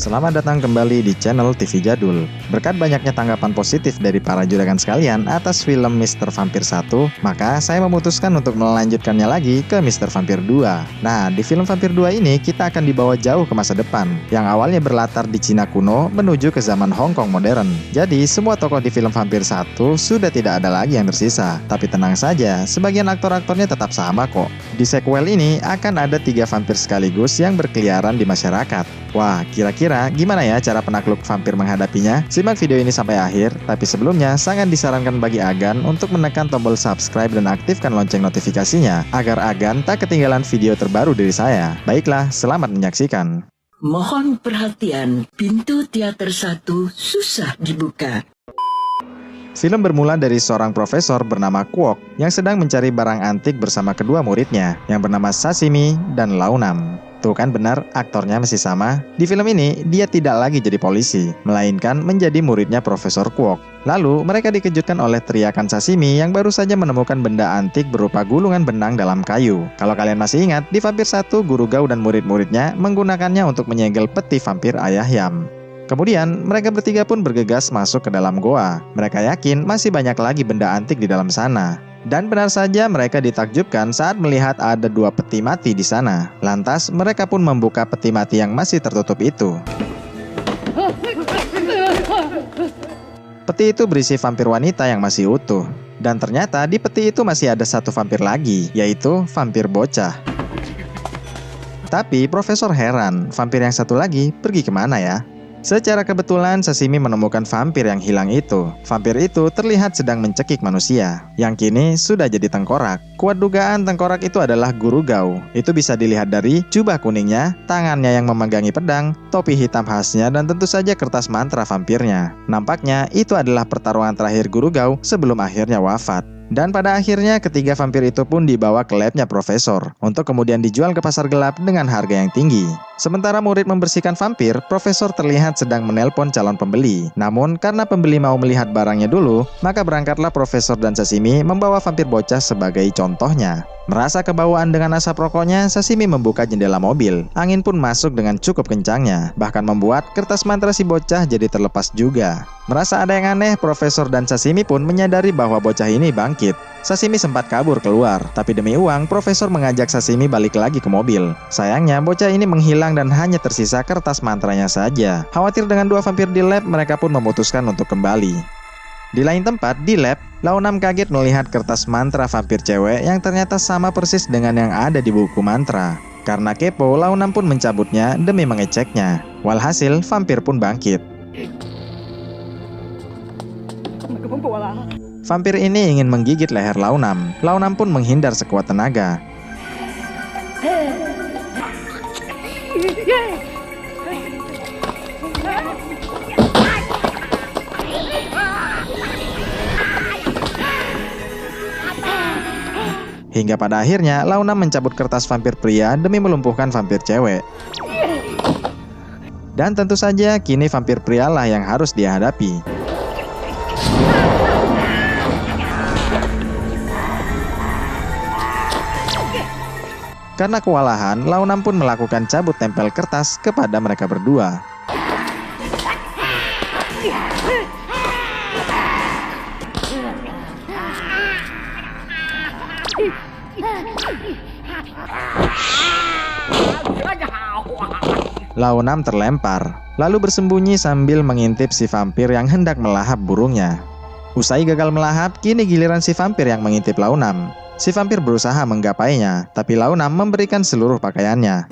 Selamat datang kembali di channel TV Jadul. Berkat banyaknya tanggapan positif dari para juragan sekalian atas film Mr. Vampir 1, maka saya memutuskan untuk melanjutkannya lagi ke Mr. Vampir 2. Nah, di film Vampir 2 ini kita akan dibawa jauh ke masa depan, yang awalnya berlatar di Cina kuno menuju ke zaman Hong Kong modern. Jadi, semua tokoh di film Vampir 1 sudah tidak ada lagi yang tersisa. Tapi tenang saja, sebagian aktor-aktornya tetap sama kok. Di sequel ini akan ada 3 vampir sekaligus yang berkeliaran di masyarakat. Wah, kira-kira gimana ya cara penakluk vampir menghadapinya? Simak video ini sampai akhir, tapi sebelumnya sangat disarankan bagi Agan untuk menekan tombol subscribe dan aktifkan lonceng notifikasinya, agar Agan tak ketinggalan video terbaru dari saya. Baiklah, selamat menyaksikan. Mohon perhatian, pintu teater 1 susah dibuka. Film bermula dari seorang profesor bernama Kwok yang sedang mencari barang antik bersama kedua muridnya yang bernama Sashimi dan Launam. Tuh kan benar, aktornya masih sama. Di film ini, dia tidak lagi jadi polisi, melainkan menjadi muridnya Profesor Kwok. Lalu, mereka dikejutkan oleh teriakan Sashimi yang baru saja menemukan benda antik berupa gulungan benang dalam kayu. Kalau kalian masih ingat, di Vampir 1, Guru Gao dan murid-muridnya menggunakannya untuk menyegel peti vampir Ayah Yam. Kemudian, mereka bertiga pun bergegas masuk ke dalam goa. Mereka yakin masih banyak lagi benda antik di dalam sana. Dan benar saja mereka ditakjubkan saat melihat ada 2 peti mati di sana. Lantas, mereka pun membuka peti mati yang masih tertutup itu. Peti itu berisi vampir wanita yang masih utuh. Dan ternyata di peti itu masih ada 1 vampir lagi, yaitu vampir bocah. Tapi Profesor heran, vampir yang satu lagi pergi kemana ya? Secara kebetulan Sashimi menemukan vampir yang hilang itu. Vampir itu terlihat sedang mencekik manusia, yang kini sudah jadi tengkorak. Kuat dugaan tengkorak itu adalah Guru Gao. Itu bisa dilihat dari jubah kuningnya, tangannya yang memegangi pedang, topi hitam khasnya, dan tentu saja kertas mantra vampirnya. Nampaknya itu adalah pertarungan terakhir Guru Gao sebelum akhirnya wafat. Dan pada akhirnya ketiga vampir itu pun dibawa ke labnya Profesor untuk kemudian dijual ke pasar gelap dengan harga yang tinggi. Sementara murid membersihkan vampir, Profesor terlihat sedang menelpon calon pembeli. Namun karena pembeli mau melihat barangnya dulu, maka berangkatlah Profesor dan Sashimi membawa vampir bocah sebagai contohnya. Merasa kebauan dengan asap rokoknya, Sashimi membuka jendela mobil. Angin pun masuk dengan cukup kencangnya, bahkan membuat kertas mantra si bocah jadi terlepas juga. Merasa ada yang aneh, Profesor dan Sashimi pun menyadari bahwa bocah ini bangkit. Sashimi sempat kabur keluar, tapi demi uang, Profesor mengajak Sashimi balik lagi ke mobil. Sayangnya, bocah ini menghilang dan hanya tersisa kertas mantranya saja. Khawatir dengan 2 vampir di lab, mereka pun memutuskan untuk kembali. Di lain tempat, di lab, Launam kaget melihat kertas mantra vampir cewek yang ternyata sama persis dengan yang ada di buku mantra. Karena kepo, Launam pun mencabutnya demi mengeceknya. Walhasil, vampir pun bangkit. Vampir ini ingin menggigit leher Launam. Launam pun menghindar sekuat tenaga. Hingga pada akhirnya, Launam mencabut kertas vampir pria demi melumpuhkan vampir cewek. Dan tentu saja, kini vampir prialah yang harus dia hadapi. Karena kewalahan, Launam pun melakukan cabut tempel kertas kepada mereka berdua. Launam terlempar, lalu bersembunyi sambil mengintip si vampir yang hendak melahap burungnya. Usai gagal melahap, kini giliran si vampir yang mengintip Launam. Si vampir berusaha menggapainya, tapi Launam memberikan seluruh pakaiannya.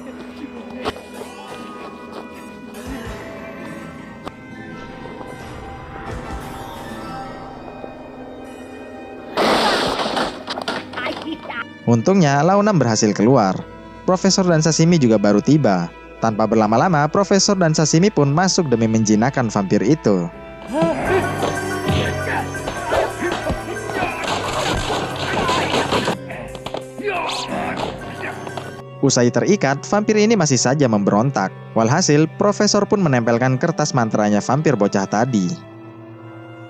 Untungnya, Launam berhasil keluar. Profesor dan Sashimi juga baru tiba. Tanpa berlama-lama, Profesor dan Sashimi pun masuk demi menjinakkan vampir itu. Usai terikat, vampir ini masih saja memberontak. Walhasil, Profesor pun menempelkan kertas mantranya vampir bocah tadi.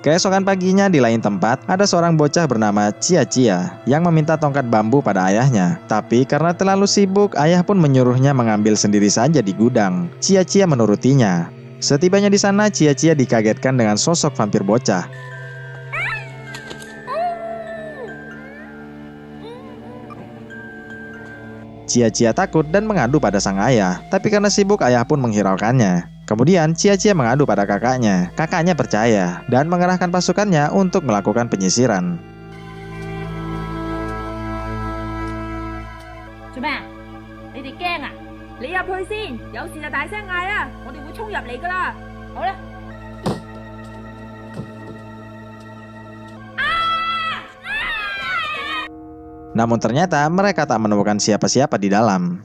Keesokan paginya di lain tempat, ada seorang bocah bernama Cia-Cia yang meminta tongkat bambu pada ayahnya. Tapi karena terlalu sibuk, ayah pun menyuruhnya mengambil sendiri saja di gudang. Cia-Cia menurutinya. Setibanya di sana, Cia-Cia dikagetkan dengan sosok vampir bocah. Cia-Cia takut dan mengadu pada sang ayah, tapi karena sibuk ayah pun menghiraukannya. Kemudian Cia-Cia mengadu pada kakaknya. Kakaknya percaya dan mengerahkan pasukannya untuk melakukan penyisiran. 做咩？你哋驚啊？你入去先，有事就大聲嗌啦，我哋會衝入嚟噶啦。好啦。 Namun ternyata mereka tak menemukan siapa-siapa di dalam.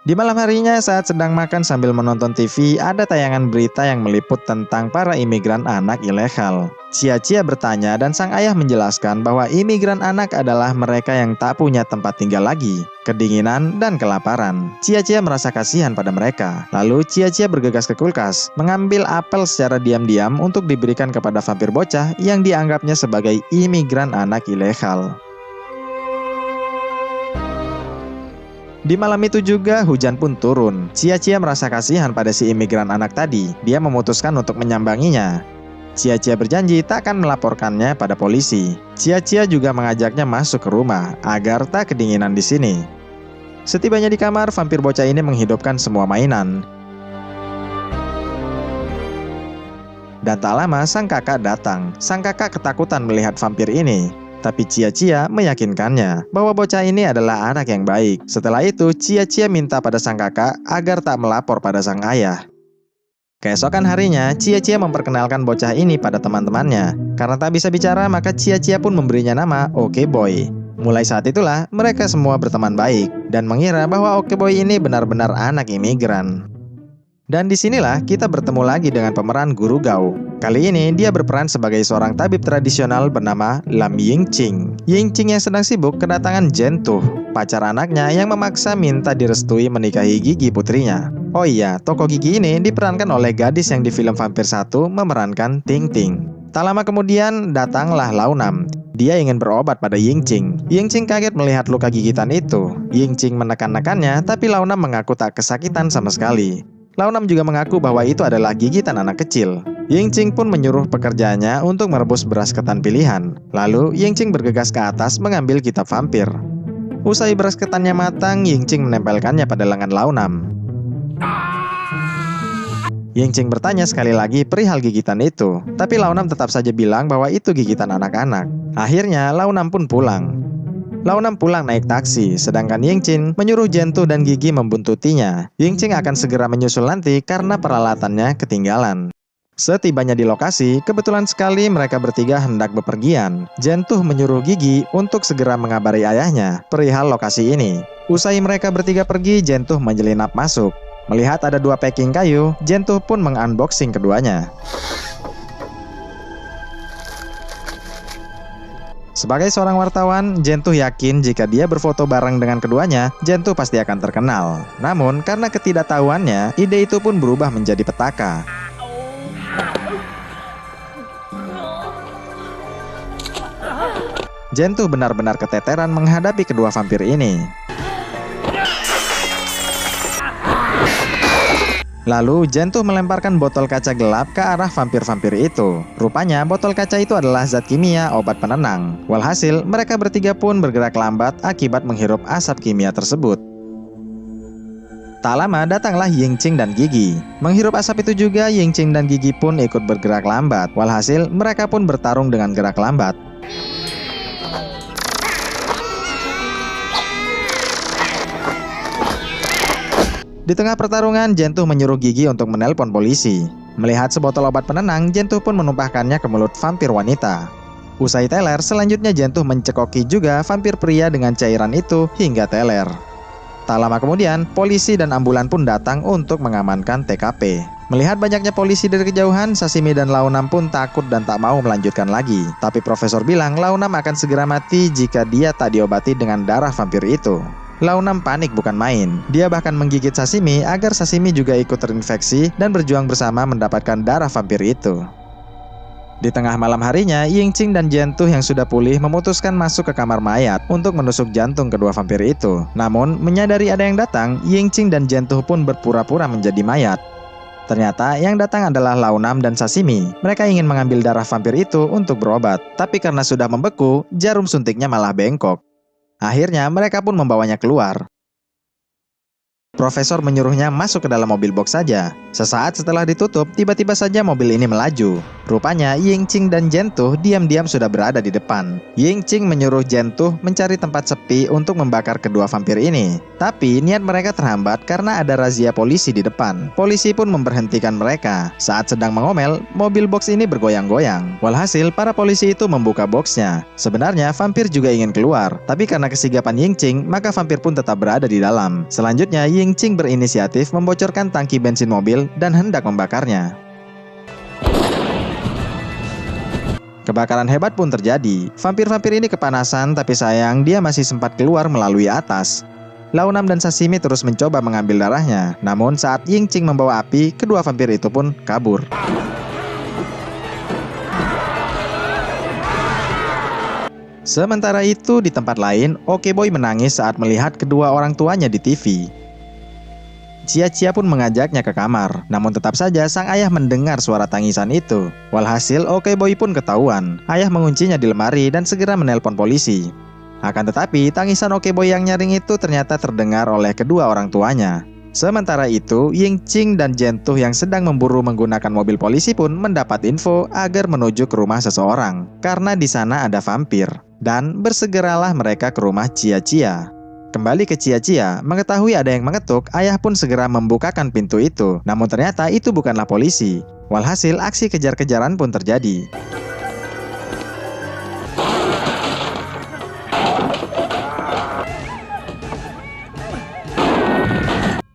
Di malam harinya saat sedang makan sambil menonton TV, ada tayangan berita yang meliput tentang para imigran anak ilegal. Cia-Cia bertanya dan sang ayah menjelaskan bahwa imigran anak adalah mereka yang tak punya tempat tinggal lagi, kedinginan dan kelaparan. Cia-Cia merasa kasihan pada mereka. Lalu Cia-Cia bergegas ke kulkas, mengambil apel secara diam-diam untuk diberikan kepada vampir bocah yang dianggapnya sebagai imigran anak ilegal. Di malam itu juga hujan pun turun. Cia-Cia merasa kasihan pada si imigran anak tadi. Dia memutuskan untuk menyambanginya. Cia-Cia berjanji tak akan melaporkannya pada polisi. Cia-Cia juga mengajaknya masuk ke rumah agar tak kedinginan di sini. Setibanya di kamar, vampir bocah ini menghidupkan semua mainan. Dan tak lama sang kakak datang. Sang kakak ketakutan melihat vampir ini. Tapi Cia-Cia meyakinkannya bahwa bocah ini adalah anak yang baik. Setelah itu, Cia-Cia minta pada sang kakak agar tak melapor pada sang ayah. Keesokan harinya, Cia-Cia memperkenalkan bocah ini pada teman-temannya. Karena tak bisa bicara, maka Cia-Cia pun memberinya nama Oke Boy. Mulai saat itulah, mereka semua berteman baik dan mengira bahwa Oke Boy ini benar-benar anak imigran. Dan disinilah kita bertemu lagi dengan pemeran Guru Gao. Kali ini dia berperan sebagai seorang tabib tradisional bernama Lam Yingqing. Yingqing yang sedang sibuk kedatangan Jentuh, pacar anaknya yang memaksa minta direstui menikahi Gigi putrinya. Oh iya, tokoh Gigi ini diperankan oleh gadis yang di film Vampir 1 memerankan Ting Ting. Tak lama kemudian datanglah Launam. Dia ingin berobat pada Yingqing. Yingqing kaget melihat luka gigitan itu. Yingqing menekan-nekannya, tapi Launam mengaku tak kesakitan sama sekali. Launam juga mengaku bahwa itu adalah gigitan anak kecil. Yingqing pun menyuruh pekerjaannya untuk merebus beras ketan pilihan. Lalu Yingqing bergegas ke atas mengambil kitab vampir. Usai beras ketannya matang, Yingqing menempelkannya pada lengan Launam. Yingqing bertanya sekali lagi perihal gigitan itu, tapi Launam tetap saja bilang bahwa itu gigitan anak-anak. Akhirnya Launam pun pulang. Launam pulang naik taksi, sedangkan Yingqing menyuruh Jentuh dan Gigi membuntutinya. Yingqing akan segera menyusul nanti karena peralatannya ketinggalan. Setibanya di lokasi, kebetulan sekali mereka bertiga hendak bepergian. Jentuh menyuruh Gigi untuk segera mengabari ayahnya perihal lokasi ini. Usai mereka bertiga pergi, Jentuh menyelinap masuk. Melihat ada 2 packing kayu, Jentuh pun mengunboxing keduanya. Sebagai seorang wartawan, Jentuh yakin jika dia berfoto bareng dengan keduanya, Jentuh pasti akan terkenal. Namun, karena ketidaktahuannya, ide itu pun berubah menjadi petaka. Jentuh benar-benar keteteran menghadapi kedua vampir ini. Lalu Jentuh melemparkan botol kaca gelap ke arah vampir-vampir itu. Rupanya botol kaca itu adalah zat kimia obat penenang. Walhasil mereka bertiga pun bergerak lambat akibat menghirup asap kimia tersebut. Tak lama datanglah Yingqing dan Gigi. Menghirup asap itu juga Yingqing dan Gigi pun ikut bergerak lambat. Walhasil mereka pun bertarung dengan gerak lambat. Di tengah pertarungan, Jentuh menyuruh Gigi untuk menelpon polisi. Melihat sebotol obat penenang, Jentuh pun menumpahkannya ke mulut vampir wanita. Usai teler, selanjutnya Jentuh mencekoki juga vampir pria dengan cairan itu hingga teler. Tak lama kemudian, polisi dan ambulan pun datang untuk mengamankan TKP. Melihat banyaknya polisi dari kejauhan, Sashimi dan Launam pun takut dan tak mau melanjutkan lagi. Tapi profesor bilang Launam akan segera mati jika dia tak diobati dengan darah vampir itu. Launam panik bukan main. Dia bahkan menggigit Sashimi agar Sashimi juga ikut terinfeksi dan berjuang bersama mendapatkan darah vampir itu. Di tengah malam harinya, Yingqing dan Jentuh yang sudah pulih memutuskan masuk ke kamar mayat untuk menusuk jantung kedua vampir itu. Namun, menyadari ada yang datang, Yingqing dan Jentuh pun berpura-pura menjadi mayat. Ternyata yang datang adalah Launam dan Sashimi. Mereka ingin mengambil darah vampir itu untuk berobat, tapi karena sudah membeku, jarum suntiknya malah bengkok. Akhirnya mereka pun membawanya keluar. Profesor menyuruhnya masuk ke dalam mobil box saja. Sesaat setelah ditutup, tiba-tiba saja mobil ini melaju. Rupanya Yingqing dan Jentuh diam-diam sudah berada di depan. Yingqing menyuruh Jentuh mencari tempat sepi untuk membakar kedua vampir ini. Tapi niat mereka terhambat karena ada razia polisi di depan. Polisi pun memberhentikan mereka. Saat sedang mengomel, mobil box ini bergoyang-goyang. Walhasil, para polisi itu membuka boxnya. Sebenarnya vampir juga ingin keluar, tapi karena kesigapan Yingqing, maka vampir pun tetap berada di dalam. Selanjutnya, Yingqing berinisiatif membocorkan tangki bensin mobil dan hendak membakarnya. Kebakaran hebat pun terjadi. Vampir-vampir ini kepanasan, tapi sayang dia masih sempat keluar melalui atas. Launam dan Sashimi terus mencoba mengambil darahnya. Namun saat Yingqing membawa api, kedua vampir itu pun kabur. Sementara itu di tempat lain, Okeboy menangis saat melihat kedua orang tuanya di TV. Cia-Cia pun mengajaknya ke kamar, namun tetap saja sang ayah mendengar suara tangisan itu. Walhasil, Okeboy pun ketahuan. Ayah menguncinya di lemari dan segera menelpon polisi. Akan tetapi, tangisan Okeboy yang nyaring itu ternyata terdengar oleh kedua orang tuanya. Sementara itu, Yingqing dan Jentuh yang sedang memburu menggunakan mobil polisi pun mendapat info agar menuju ke rumah seseorang, karena di sana ada vampir. Dan bersegeralah mereka ke rumah Cia-Cia. Kembali ke Cia-Cia, mengetahui ada yang mengetuk, ayah pun segera membukakan pintu itu. Namun ternyata itu bukanlah polisi. Walhasil, aksi kejar-kejaran pun terjadi.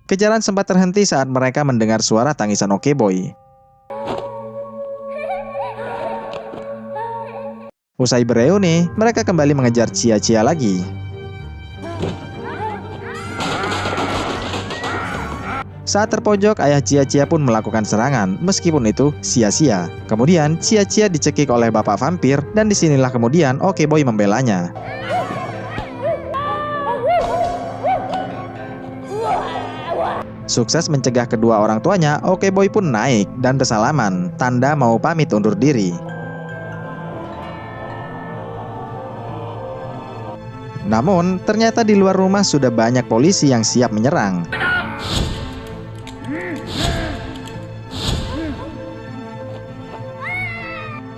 Kejaran sempat terhenti saat mereka mendengar suara tangisan Okeboy. Usai bereuni, mereka kembali mengejar Cia-Cia lagi. Saat terpojok, ayah Cia-Cia pun melakukan serangan, meskipun itu sia-sia. Kemudian, Cia-Cia dicekik oleh bapak vampir, dan disinilah kemudian Okeboy membelanya. Sukses mencegah kedua orang tuanya, Okeboy pun naik dan bersalaman, tanda mau pamit undur diri. Namun, ternyata di luar rumah sudah banyak polisi yang siap menyerang.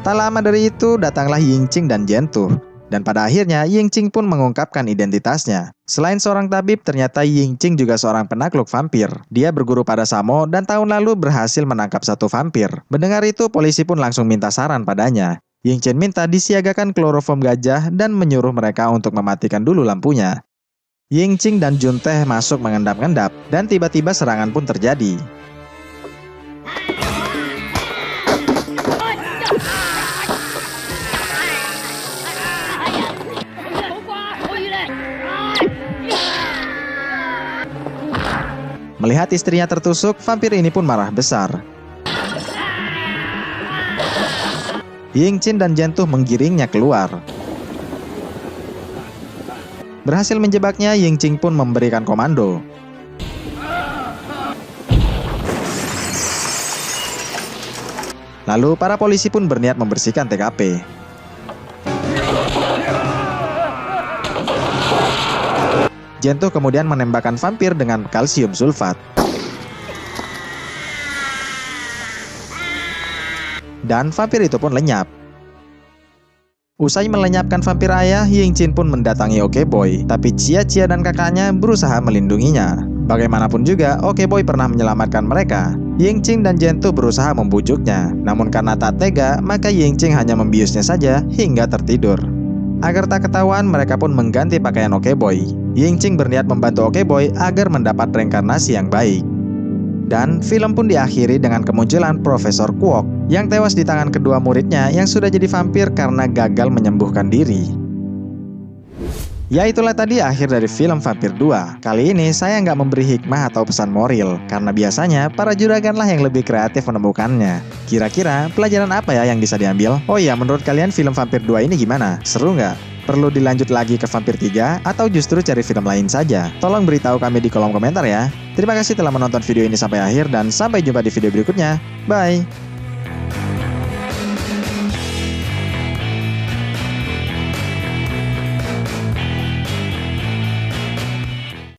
Tak lama dari itu, datanglah Yingqing dan Jentuh. Dan pada akhirnya, Yingqing pun mengungkapkan identitasnya. Selain seorang tabib, ternyata Yingqing juga seorang penakluk vampir. Dia berguru pada Samo dan tahun lalu berhasil menangkap satu vampir. Mendengar itu, polisi pun langsung minta saran padanya. Yingqing minta disiagakan kloroform gajah dan menyuruh mereka untuk mematikan dulu lampunya. Yingqing dan Junteh masuk mengendap-endap, dan tiba-tiba serangan pun terjadi. Melihat istrinya tertusuk, vampir ini pun marah besar. Yingqing dan Jentuh menggiringnya keluar. Berhasil menjebaknya, Yingqing pun memberikan komando. Lalu para polisi pun berniat membersihkan TKP. Jentuh kemudian menembakkan vampir dengan kalsium sulfat. Dan vampir itu pun lenyap. Usai melenyapkan vampir ayah, Yingqing pun mendatangi Okeboy, tapi Cia-Cia dan kakaknya berusaha melindunginya. Bagaimanapun juga, Okeboy pernah menyelamatkan mereka. Yingqing dan Jentuh berusaha membujuknya, namun karena tak tega, maka Yingqing hanya membiusnya saja hingga tertidur. Agar tak ketahuan, mereka pun mengganti pakaian Okeboy. Yingqing berniat membantu Okeboy agar mendapat reinkarnasi yang baik. Dan film pun diakhiri dengan kemunculan Profesor Kwok yang tewas di tangan kedua muridnya yang sudah jadi vampir karena gagal menyembuhkan diri. Ya itulah tadi akhir dari film Vampir 2. Kali ini saya nggak memberi hikmah atau pesan moral, karena biasanya para juraganlah yang lebih kreatif menemukannya. Kira-kira pelajaran apa ya yang bisa diambil? Oh iya, menurut kalian film Vampir 2 ini gimana? Seru nggak? Perlu dilanjut lagi ke Vampir 3 atau justru cari film lain saja? Tolong beritahu kami di kolom komentar ya. Terima kasih telah menonton video ini sampai akhir dan sampai jumpa di video berikutnya. Bye!